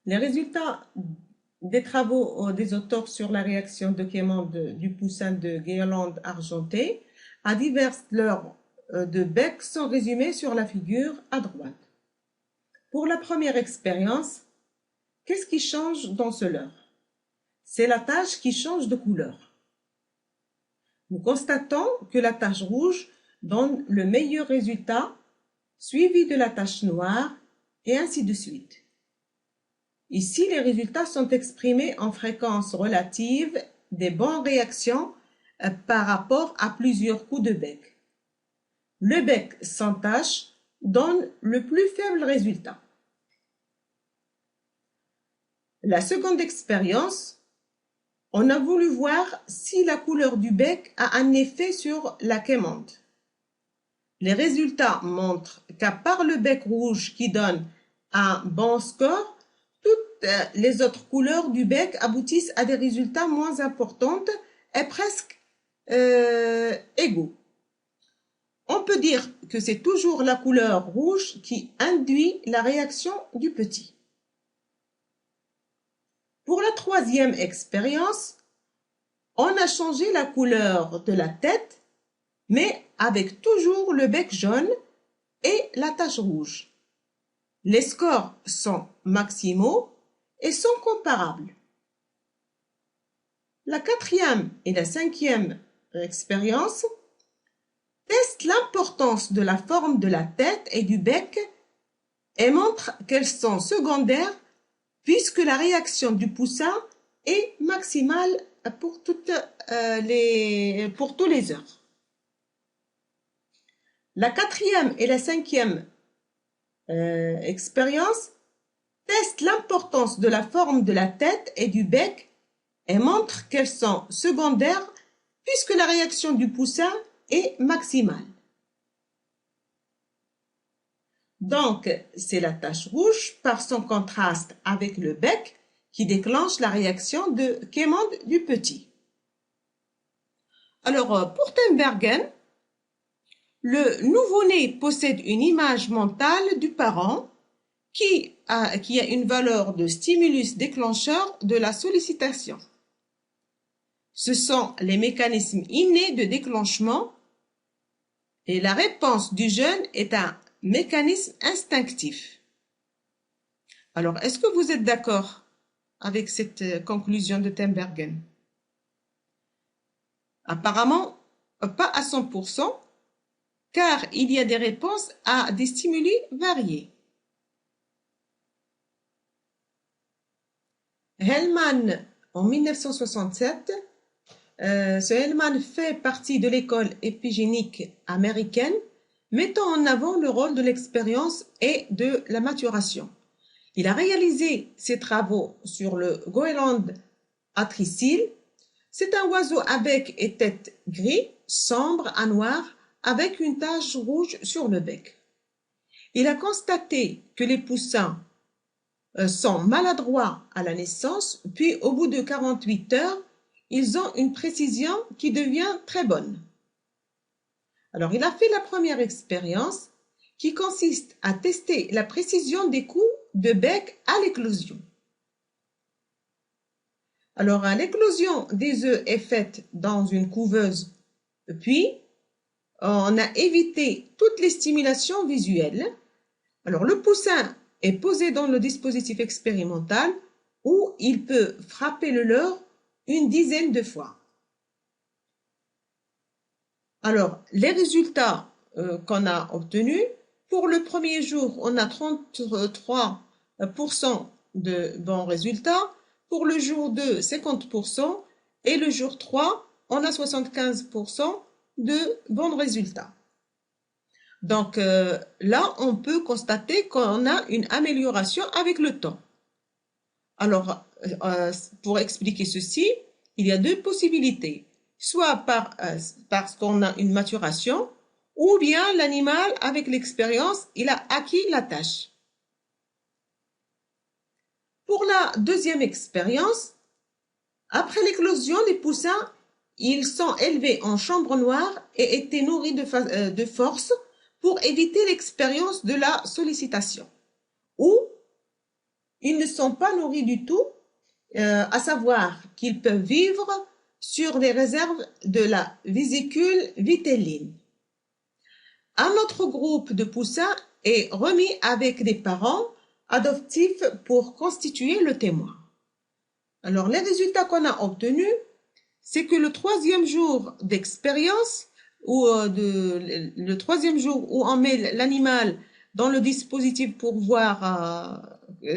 Les résultats des travaux des auteurs sur la réaction de quémande du poussin de guirlande argentée à diverses leurres de bec sont résumés sur la figure à droite. Pour la première expérience, qu'est-ce qui change dans ce leurre? C'est la tache qui change de couleur. Nous constatons que la tache rouge donne le meilleur résultat, suivi de la tache noire, et ainsi de suite. Ici, les résultats sont exprimés en fréquence relative des bonnes réactions par rapport à plusieurs coups de bec. Le bec sans tache donne le plus faible résultat. La seconde expérience, on a voulu voir si la couleur du bec a un effet sur la quémande. Les résultats montrent qu'à part le bec rouge qui donne un bon score, toutes les autres couleurs du bec aboutissent à des résultats moins importants et presque égaux. On peut dire que c'est toujours la couleur rouge qui induit la réaction du petit. Pour la troisième expérience, on a changé la couleur de la tête, mais avec toujours le bec jaune et la tache rouge. Les scores sont maximaux et sont comparables. La quatrième et la cinquième expérience testent l'importance de la forme de la tête et du bec et montrent qu'elles sont secondaires puisque la réaction du poussin est maximale pour tous les heures. La quatrième et la cinquième expérience testent l'importance de la forme de la tête et du bec et montrent qu'elles sont secondaires puisque la réaction du poussin est maximale. Donc, c'est la tache rouge par son contraste avec le bec qui déclenche la réaction de quémande du petit. Alors, pour Tinbergen, le nouveau-né possède une image mentale du parent qui a une valeur de stimulus déclencheur de la sollicitation. Ce sont les mécanismes innés de déclenchement et la réponse du jeune est un mécanisme instinctif. Alors, est-ce que vous êtes d'accord avec cette conclusion de Tinbergen? Apparemment, pas à 100%, car il y a des réponses à des stimuli variés. Hellman, en 1967, ce Hellman fait partie de l'école épigénique américaine, mettant en avant le rôle de l'expérience et de la maturation. Il a réalisé ses travaux sur le goéland atricile. C'est un oiseau à bec et tête gris, sombre à noir, avec une tache rouge sur le bec. Il a constaté que les poussins sont maladroits à la naissance, puis au bout de 48 heures, ils ont une précision qui devient très bonne. Alors, il a fait la première expérience qui consiste à tester la précision des coups de bec à l'éclosion. Alors, l'éclosion des œufs est faite dans une couveuse, puis on a évité toutes les stimulations visuelles. Alors, le poussin est posé dans le dispositif expérimental où il peut frapper le leurre une dizaine de fois. Alors, les résultats qu'on a obtenus, pour le premier jour, on a 33% de bons résultats, pour le jour 2, 50%, et le jour 3, on a 75% de bons résultats. Donc là, on peut constater qu'on a une amélioration avec le temps. Alors, pour expliquer ceci, il y a deux possibilités. Soit parce qu'on a une maturation, ou bien l'animal, avec l'expérience, il a acquis la tâche. Pour la deuxième expérience, après l'éclosion, les poussins, ils sont élevés en chambre noire et étaient nourris de force pour éviter l'expérience de la sollicitation. Ou ils ne sont pas nourris du tout, à savoir qu'ils peuvent vivre sur les réserves de la vésicule vitelline. Un autre groupe de poussins est remis avec des parents adoptifs pour constituer le témoin. Alors, les résultats qu'on a obtenus, c'est que le troisième jour d'expérience, ou le troisième jour où on met l'animal dans le dispositif pour voir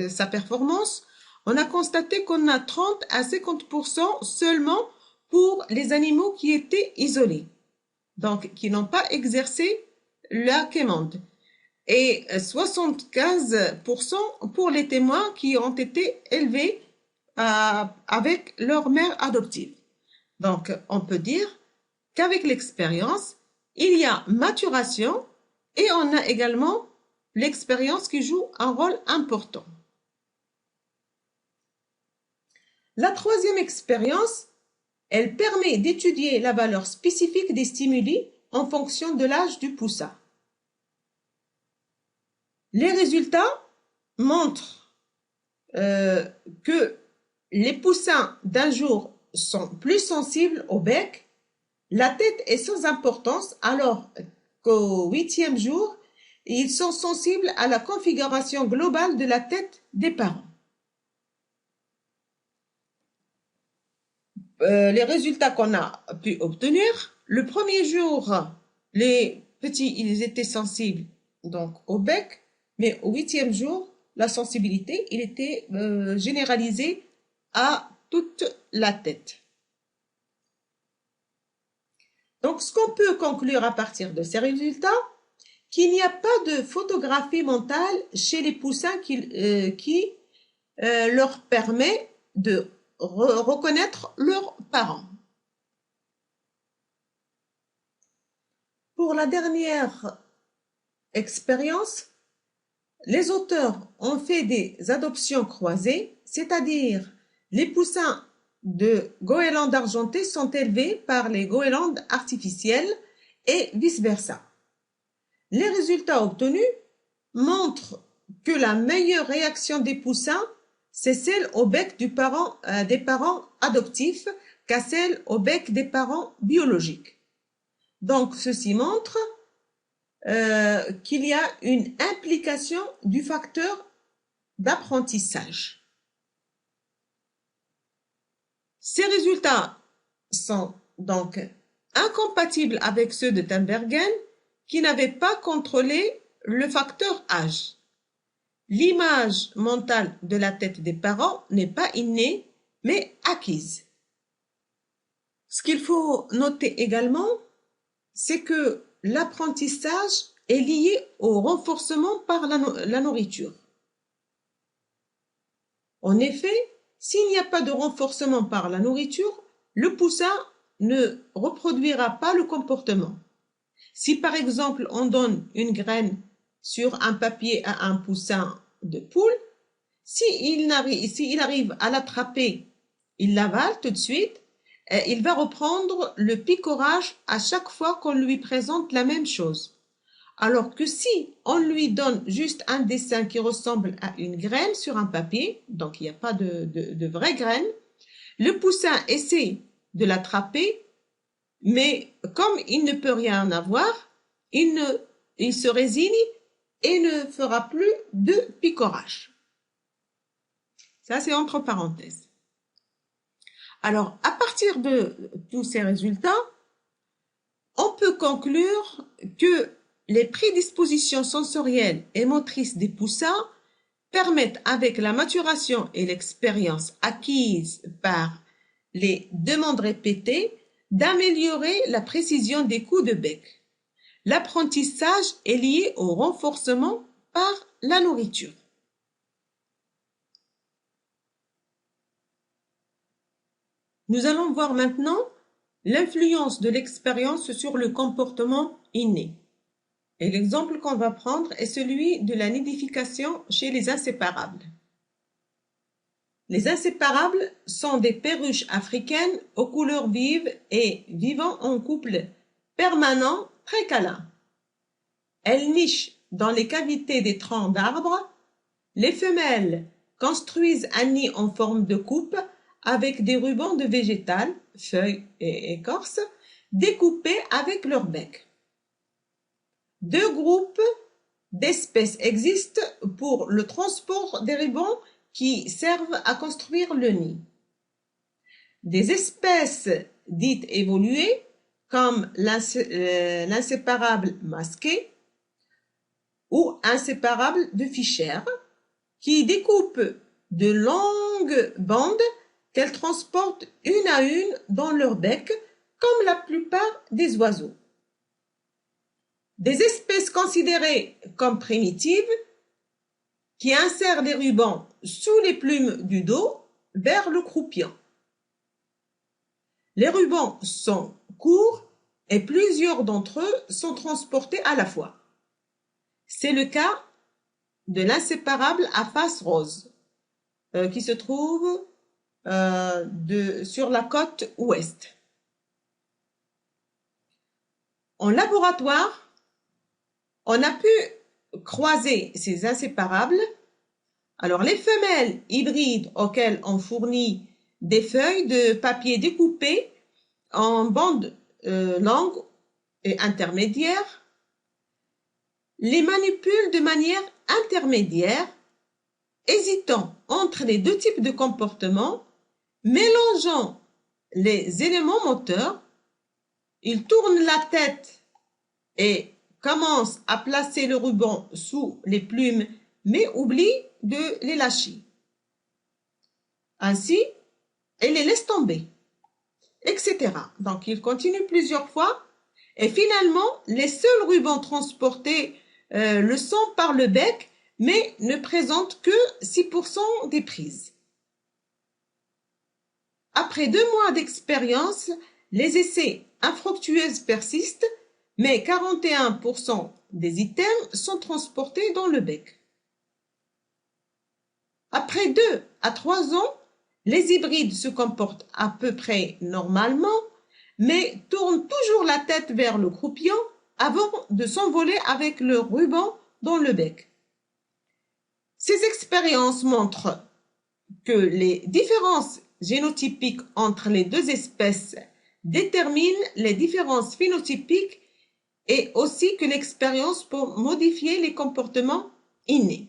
sa performance, on a constaté qu'on a 30 à 50% seulement pour les animaux qui étaient isolés, donc qui n'ont pas exercé la quémande, et 75% pour les témoins qui ont été élevés avec leur mère adoptive. Donc, on peut dire qu'avec l'expérience, il y a maturation et on a également l'expérience qui joue un rôle important. La troisième expérience, elle permet d'étudier la valeur spécifique des stimuli en fonction de l'âge du poussin. Les résultats montrent que les poussins d'un jour sont plus sensibles au bec, la tête est sans importance, alors qu'au 8e jour, ils sont sensibles à la configuration globale de la tête des parents. Les résultats qu'on a pu obtenir, le premier jour, les petits, ils étaient sensibles donc au bec, mais au 8e jour, la sensibilité, il était généralisée à toute la tête. Donc, ce qu'on peut conclure à partir de ces résultats, qu'il n'y a pas de photographie mentale chez les poussins qui leur permet de reconnaître leurs parents. Pour la dernière expérience, les auteurs ont fait des adoptions croisées, c'est-à-dire les poussins de goélandes argentées sont élevés par les goélandes artificielles et vice-versa. Les résultats obtenus montrent que la meilleure réaction des poussins, c'est celle au bec des parents adoptifs qu'à celle au bec des parents biologiques. Donc, ceci montre qu'il y a une implication du facteur d'apprentissage. Ces résultats sont donc incompatibles avec ceux de Tinbergen qui n'avaient pas contrôlé le facteur âge. L'image mentale de la tête des parents n'est pas innée, mais acquise. Ce qu'il faut noter également, c'est que l'apprentissage est lié au renforcement par la nourriture. En effet, s'il n'y a pas de renforcement par la nourriture, le poussin ne reproduira pas le comportement. Si par exemple on donne une graine sur un papier à un poussin de poule, s'il arrive à l'attraper, il l'avale tout de suite, il va reprendre le picorage à chaque fois qu'on lui présente la même chose. Alors que si on lui donne juste un dessin qui ressemble à une graine sur un papier, donc il n'y a pas de vraie graine, le poussin essaie de l'attraper, mais comme il ne peut rien avoir, il se résigne et ne fera plus de picorage. Ça, c'est entre parenthèses. Alors, à partir de tous ces résultats, on peut conclure que les prédispositions sensorielles et motrices des poussins permettent, avec la maturation et l'expérience acquise par les demandes répétées, d'améliorer la précision des coups de bec. L'apprentissage est lié au renforcement par la nourriture. Nous allons voir maintenant l'influence de l'expérience sur le comportement inné. Et l'exemple qu'on va prendre est celui de la nidification chez les inséparables. Les inséparables sont des perruches africaines aux couleurs vives et vivant en couple permanent très câlin. Elles nichent dans les cavités des troncs d'arbres. Les femelles construisent un nid en forme de coupe avec des rubans de végétal, feuilles et écorces, découpés avec leur bec. Deux groupes d'espèces existent pour le transport des rubans qui servent à construire le nid. Des espèces dites évoluées, comme l'inséparable masqué ou inséparable de Fischer, qui découpent de longues bandes qu'elles transportent une à une dans leur bec, comme la plupart des oiseaux. Des espèces considérées comme primitives, qui insèrent des rubans sous les plumes du dos vers le croupion. Les rubans sont courts et plusieurs d'entre eux sont transportés à la fois. C'est le cas de l'inséparable à face rose, qui se trouve sur la côte ouest. En laboratoire, on a pu croiser ces inséparables. Alors, les femelles hybrides auxquelles on fournit des feuilles de papier découpées en bandes longues et intermédiaires, les manipulent de manière intermédiaire, hésitant entre les deux types de comportements, mélangeant les éléments moteurs. Ils tournent la tête et commencent à placer le ruban sous les plumes, mais oublient de les lâcher. Ainsi, ils les laissent tomber, etc. Donc, ils continuent plusieurs fois et finalement, les seuls rubans transportés le sont par le bec, mais ne présentent que 6% des prises. Après 2 mois d'expérience, les essais infructueux persistent, mais 41% des items sont transportés dans le bec. Après 2 à 3 ans, les hybrides se comportent à peu près normalement, mais tournent toujours la tête vers le croupion avant de s'envoler avec le ruban dans le bec. Ces expériences montrent que les différences génotypiques entre les deux espèces déterminent les différences phénotypiques et aussi que l'expérience peut modifier les comportements innés.